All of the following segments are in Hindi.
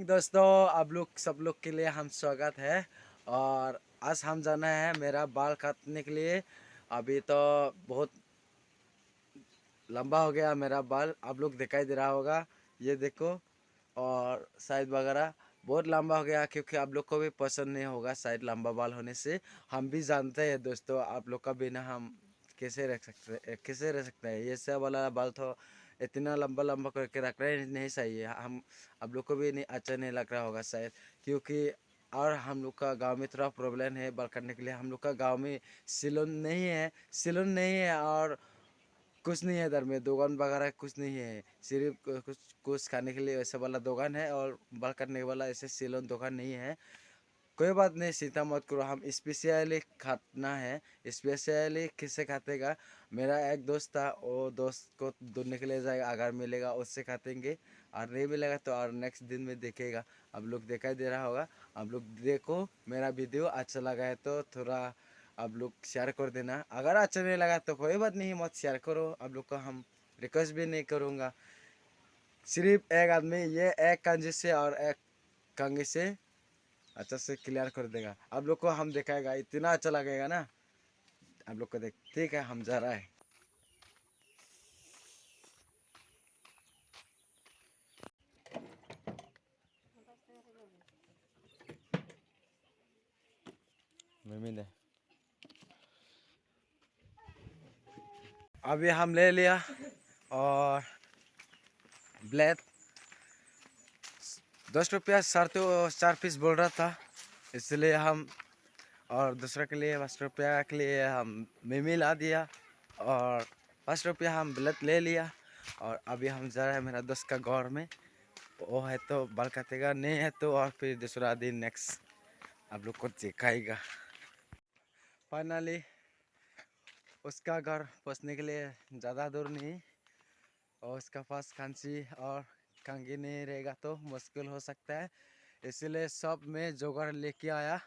दोस्तों, आप लोग सब लोग के लिए हम स्वागत है। और आज हम जाना है मेरा बाल काटने के लिए। अभी तो बहुत लंबा हो गया मेरा बाल, आप लोग दिखाई दे रहा होगा, ये देखो। और साइड वगैरह बहुत लंबा हो गया, क्योंकि आप लोग को भी पसंद नहीं होगा साइड लंबा बाल होने से। हम भी जानते हैं दोस्तों, आप लोग का बिना हम कैसे रह सकते हैं। ये सब वाला बाल तो इतना लंबा लंबा करके रख रहे नहीं सही है। हम आप लोग को भी नहीं अच्छा नहीं लग रहा होगा शायद, क्योंकि और हम लोग का गांव में थोड़ा प्रॉब्लम है बाल काटने के लिए। हम लोग का गांव में सैलून नहीं है और कुछ नहीं है। इधर में दुकान वगैरह कुछ नहीं है, सिर्फ कुछ खाने के लिए ऐसा वाला दुकान है, और बाल काटने वाला ऐसे सैलून दुकान नहीं है। कोई बात नहीं, चिंता मत करो, हम स्पेशली खाना है। स्पेशली किससे खातेगा, मेरा एक दोस्त था, वो दोस्त को ढूंढने के लिए जाएगा, अगर मिलेगा उससे खातेंगे, और नहीं मिलेगा तो और नेक्स्ट दिन में देखेगा। आप लोग दिखाई दे रहा होगा। आप लोग देखो, मेरा वीडियो अच्छा लगा है तो थोड़ा आप लोग शेयर कर देना। अगर अच्छा नहीं लगा तो कोई बात नहीं, मत शेयर करो। आप लोग को हम रिक्वेस्ट भी नहीं करूँगा। सिर्फ एक आदमी ये एक कंजे से और एक कंगे से अच्छा से क्लियर कर देगा। आप लोग को हम दिखाएगा, इतना अच्छा लगेगा ना आप लोग को देख। ठीक है, हम जा रहा है। मिमी अभी हम ले लिया, और ब्लेड 10 रुपया चार पीस बोल रहा था, इसलिए हम, और दूसरा के लिए 5 रुपया के लिए हम मिमी ला दिया, और 5 रुपया हम ब्लेड ले लिया। और अभी हम जा रहे हैं मेरा दोस्त का घर में। वो है तो बाल काटेगा, नहीं है तो और फिर दूसरा दिन नेक्स्ट आप लोग को दिखाएगा। फाइनली उसका घर पहुंचने के लिए ज़्यादा दूर नहीं, और उसका पास खांसी और कंघी नहीं रहेगा तो मुश्किल हो सकता है, इसलिए सब में जोगाड़ लेके आया।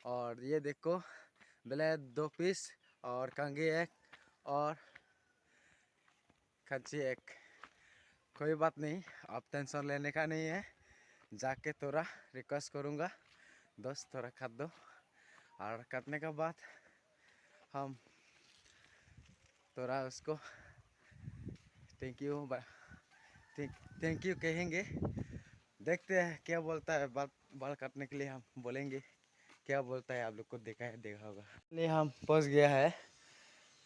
और ये देखो, ब्लेड 2 पीस, और कंघी एक, और खांसी एक। कोई बात नहीं, आप टेंशन लेने का नहीं है। जाके थोड़ा रिक्वेस्ट करूँगा, दोस्त थोड़ा काट दो, और काटने के बाद हम थोड़ा उसको थैंक यू थैंक यू कहेंगे। देखते हैं क्या बोलता है। बाल बाल काटने के लिए हम बोलेंगे, क्या बोलता है आप लोग को देखा होगा। नहीं, हम पहुंच गया है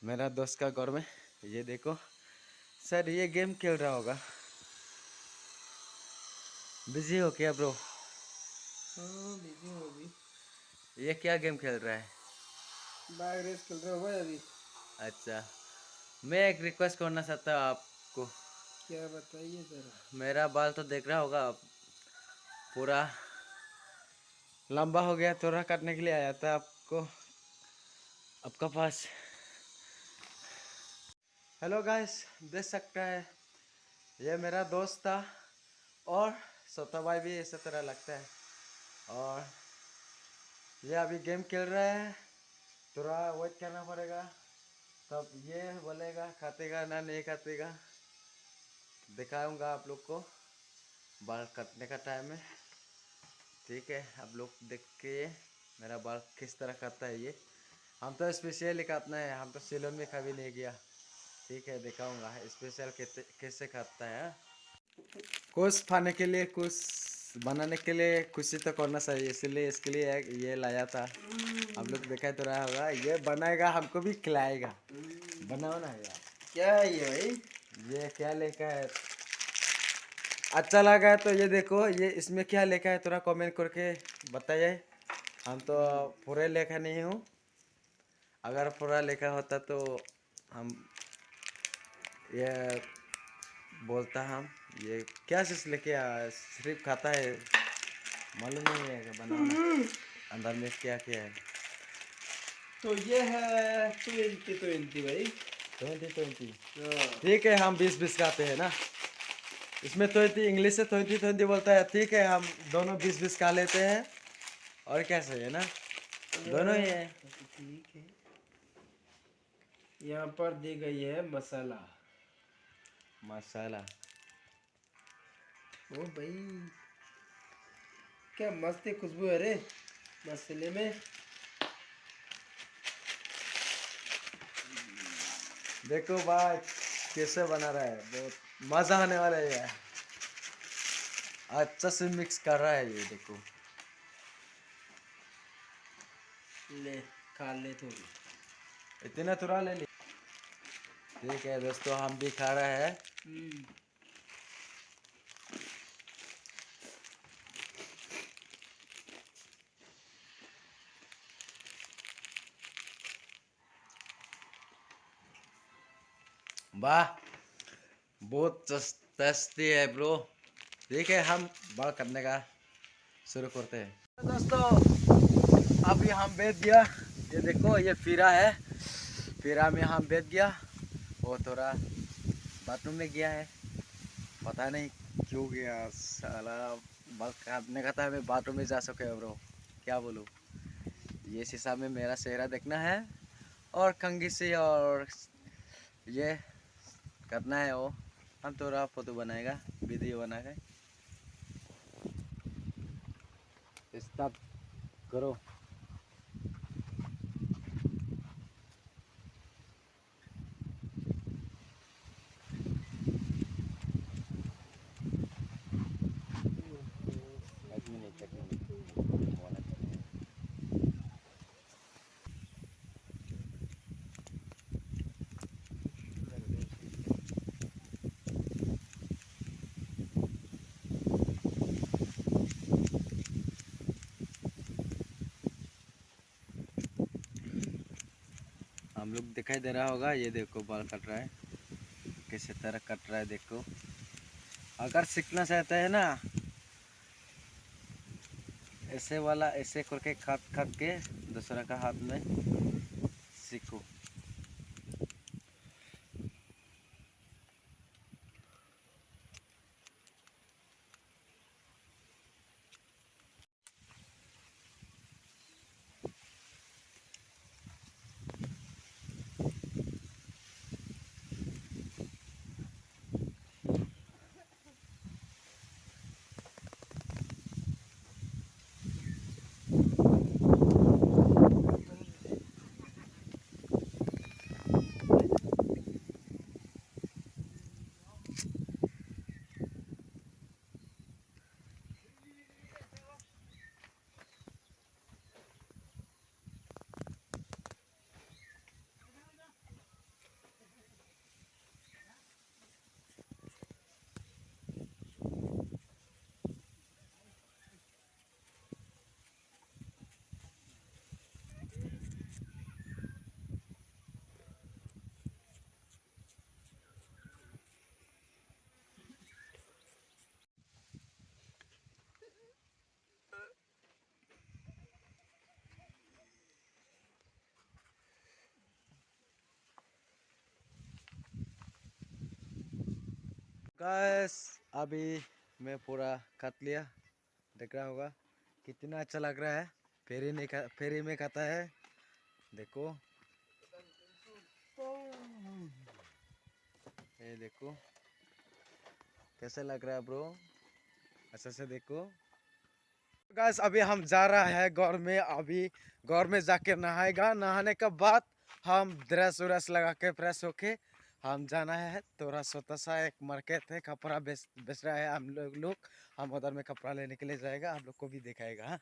मेरा दोस्त का घर में। ये देखो, सर ये गेम खेल रहा होगा। बिजी हो क्या ब्रो? हाँ बिजी हूँ अभी। ये क्या गेम खेल रहा है? बाइक रेस खेल रहे हो भाई अभी? अच्छा, मैं एक रिक्वेस्ट करना चाहता हूँ आपको। क्या बताइए जरा। मेरा बाल तो देख रहा होगा, पूरा लंबा हो गया, थोड़ा काटने के लिए आया था आपको, आपका पास। हेलो गाइस, देख सकता है ये मेरा दोस्त था, और छोटा भाई भी इसी तरह लगता है। और ये अभी गेम खेल रहा है, थोड़ा वेट करना पड़ेगा, तब ये बोलेगा खातेगा ना नहीं खातेगा। दिखाऊंगा आप लोग को बाल काटने का टाइम है। ठीक है, आप लोग देखिए मेरा बाल किस तरह काटता है ये। हम तो स्पेशली काटना है, हम तो सैलून में कभी नहीं गया। ठीक है, दिखाऊंगा स्पेशल कैसे काटता है। कुछ खाने के लिए, कुछ बनाने के लिए कुछ ही तो करना चाहिए, इसलिए इसके लिए ये लाया था। आप लोग दिखाई तो रहा होगा, ये बनाएगा हमको भी खिलाएगा। बनाओ ना यार। क्या है ये भाई? ये क्या लेकर है? अच्छा लगा है तो ये देखो, ये इसमें क्या लिखा है थोड़ा कमेंट करके बताइए। हम तो पूरे लिखा नहीं हूँ, अगर पूरा लिखा होता तो हम ये बोलता। हम ये क्या चीज़ लेके आया, सिर्फ खाता है, मालूम नहीं है कि बनाना अंदर में क्या क्या है। तो ये है 2020 भाई। 2020। हाँ। ठीक है, हम 20-20 खाते हैं ना। इसमें 20 इंग्लिश से 20-20 बोलता है। ठीक है, हम दोनों 20-20 खा लेते हैं, और क्या सही है ना, दोनों ही है। तो ठीक है। यहाँ पर दी गई है मसाला। मसाला। ओ भाई, क्या मस्त खुशबू है रे मसाले में। देखो भाई कैसे बना रहा है, बहुत मजा आने वाला है यार। अच्छा से मिक्स कर रहा है ये देखो। ले खा ले थोड़ी। इतना तुरा ले ली। ठीक है दोस्तों, हम भी खा रहे हैं। वाह, बहुत टेस्टी है ब्रो। ठीक है, हम बाल करने का शुरू करते हैं दोस्तों। अभी हम बैठ गया, ये देखो ये फिरा है, फिरा में हम बैठ गया। वो थोड़ा बाथरूम में गया है, पता नहीं क्यों गया साला। बाल काटने का था, मैं बाथरूम में जा सके ब्रो, क्या बोलूँ। ये शीशा में मेरा चेहरा देखना है और कंघी से और ये करना है। वो हम थोड़ा फोटो बनाएगा, वीडियो बनाएगा। स्टार्ट करो। एक मिनट एक मिनट। हम लोग दिखाई दे रहा होगा, ये देखो बाल कट रहा है, किस तरह कट रहा है देखो। अगर सीखना चाहते हैं ना, ऐसे वाला ऐसे करके काट काट के दूसरा का हाथ में सीखो। गाइस अभी मैं पूरा काट लिया, देख रहा होगा कितना अच्छा लग रहा है। फेरी नहीं फेरी में काटा है, देखो ये देखो कैसे लग रहा है ब्रो, अच्छा से देखो। गाइस अभी हम जा रहा है गौर में, अभी गौर में जाके नहाएगा। नहाने के बाद हम ड्रेस व्रेस लगा के फ्रेश होके हम जाना है। थोड़ा छोटा सा एक मार्केट है, कपड़ा बेच रहा है हम लोग। हम उधर में कपड़ा लेने के लिए जाएगा, हम लोग को भी दिखाएगा। हाँ?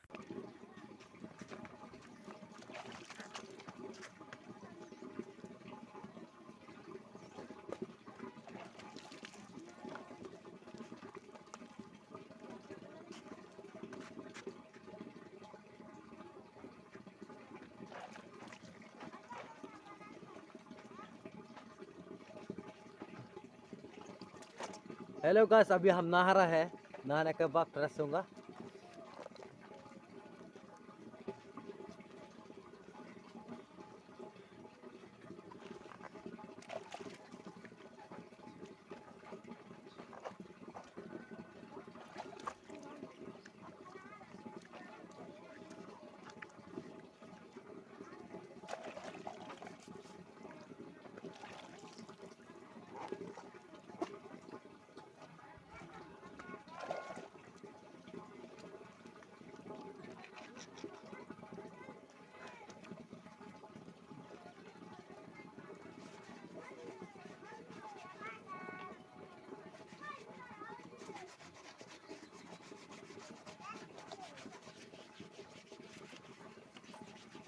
हेलो गाइस, अभी हम नहा रहा है, नहाने के बाद फ्रेश होगा।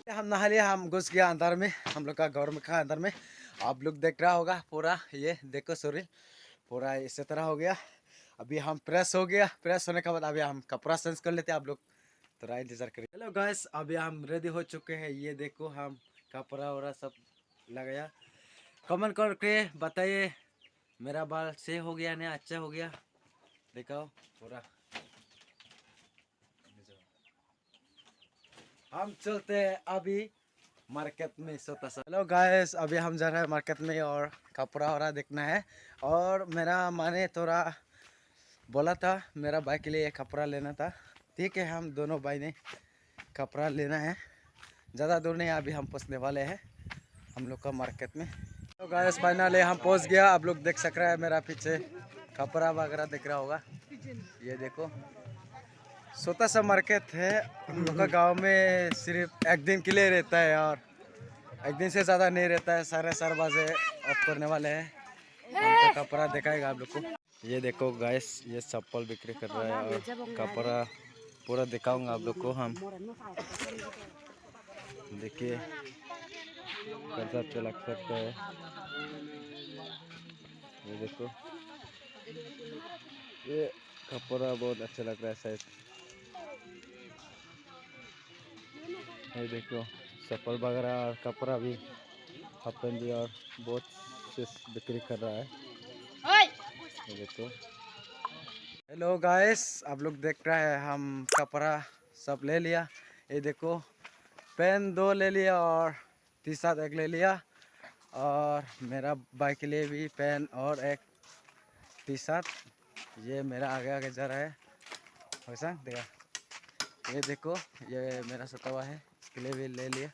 हम नहा लिया, हम घुस गया अंदर में, हम लोग का घर में का अंदर में। आप लोग देख रहा होगा पूरा, ये देखो शरीर पूरा इसी तरह हो गया। अभी हम फ्रेश हो गया, फ्रेश होने के बाद अभी हम कपड़ा चेंज कर लेते हैं। आप लोग थोड़ा इंतजार करिए। हेलो गाइस, अभी हम रेडी हो चुके हैं। ये देखो हम कपड़ा वरा सब लगाया। कमेंट करके बताइए मेरा बाल सही हो गया नहीं अच्छा हो गया, दिखाओ पूरा। हम चलते हैं अभी मार्केट में छोटा सा। हेलो गाइस, अभी हम जा रहे हैं मार्केट में और कपड़ा वरा देखना है। और मेरा माने थोड़ा बोला था मेरा भाई के लिए कपड़ा लेना था। ठीक है, हम दोनों भाई ने कपड़ा लेना है। ज़्यादा दूर नहीं, अभी हम पहुँचने वाले हैं हम लोग का मार्केट में। तो गाइस फाइनली हम पहुँच गया। आप लोग देख सक रहे हैं मेरा पीछे कपड़ा वगैरह दिख रहा होगा। ये देखो छोटा सा मार्केट है। हम लोग का गाँव में सिर्फ एक दिन के लिए रहता है और एक दिन से ज़्यादा नहीं रहता है। 4:30 ऑफ करने वाले हैं। उनका कपड़ा दिखाएगा आप लोग को। ये देखो गाइस, ये चप्पल बिक्री कर रहा है और कपड़ा पूरा दिखाऊंगा आप लोग को। हम देखिए कैसा अच्छा लग सकता है। ये देखो ये कपड़ा बहुत अच्छा लग रहा है शायद। ये देखो चप्पल वगैरह और कपड़ा भी अपन भी और बहुत से बिक्री कर रहा है। ये देखो। हेलो गाइस, आप लोग देख रहे हैं हम कपड़ा सब ले लिया। ये देखो पेन 2 ले लिया और टी शर्ट 1 ले लिया। और मेरा भाई के लिए भी पेन और एक टी शर्ट। ये मेरा आगे आगे जा रहा है वैसा देखा। ये देखो ये मेरा सतावा है, इसके लिए भी ले लिया।